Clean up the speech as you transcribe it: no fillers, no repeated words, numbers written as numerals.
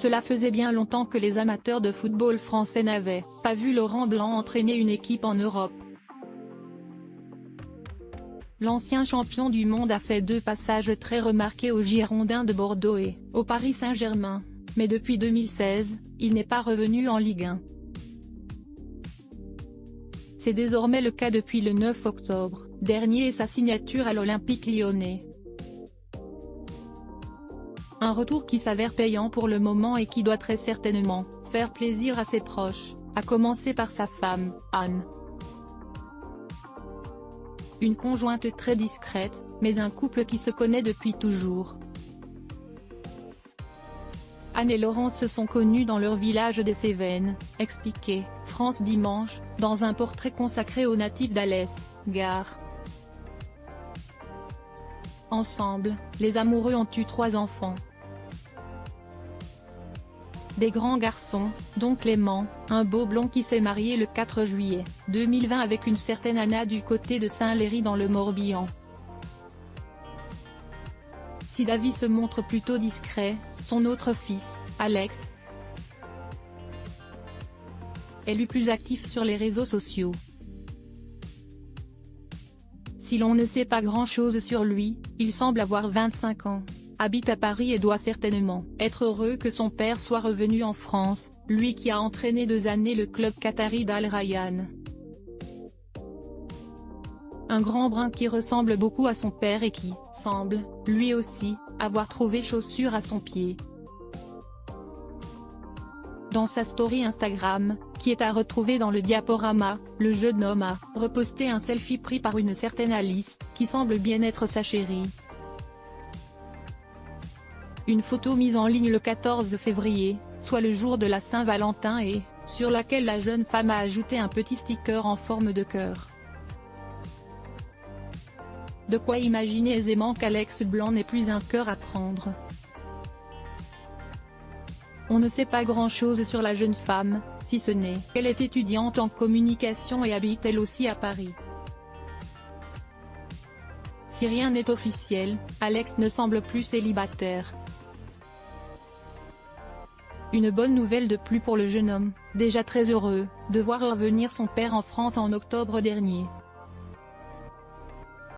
Cela faisait bien longtemps que les amateurs de football français n'avaient pas vu Laurent Blanc entraîner une équipe en Europe. L'ancien champion du monde a fait 2 passages très remarqués aux Girondins de Bordeaux et au Paris Saint-Germain, mais depuis 2016, il n'est pas revenu en Ligue 1. C'est désormais le cas depuis le 9 octobre dernier et sa signature à l'Olympique lyonnais. Un retour qui s'avère payant pour le moment et qui doit très certainement faire plaisir à ses proches, à commencer par sa femme, Anne. Une conjointe très discrète, mais un couple qui se connaît depuis toujours. Anne et Laurent se sont connus dans leur village des Cévennes, expliquait France Dimanche, dans un portrait consacré aux natifs d'Alès, Gard. Ensemble, les amoureux ont eu 3 enfants. Des grands garçons, dont Clément, un beau blond qui s'est marié le 4 juillet 2020 avec une certaine Anna du côté de Saint-Léry dans le Morbihan. Si David se montre plutôt discret, son autre fils, Alex, est lui plus actif sur les réseaux sociaux. Si l'on ne sait pas grand-chose sur lui, il semble avoir 25 ans, habite à Paris et doit certainement être heureux que son père soit revenu en France, lui qui a entraîné 2 années le club qatari d'Al Rayyan. Un grand brun qui ressemble beaucoup à son père et qui semble, lui aussi, avoir trouvé chaussure à son pied. Dans sa story Instagram, qui est à retrouver dans le diaporama, le jeune homme a reposté un selfie pris par une certaine Alice, qui semble bien être sa chérie. Une photo mise en ligne le 14 février, soit le jour de la Saint-Valentin et sur laquelle la jeune femme a ajouté un petit sticker en forme de cœur. De quoi imaginer aisément qu'Alex Blanc n'ait plus un cœur à prendre. On ne sait pas grand-chose sur la jeune femme, si ce n'est qu'elle est étudiante en communication et habite elle aussi à Paris. Si rien n'est officiel, Alex ne semble plus célibataire. Une bonne nouvelle de plus pour le jeune homme, déjà très heureux de voir revenir son père en France en octobre dernier.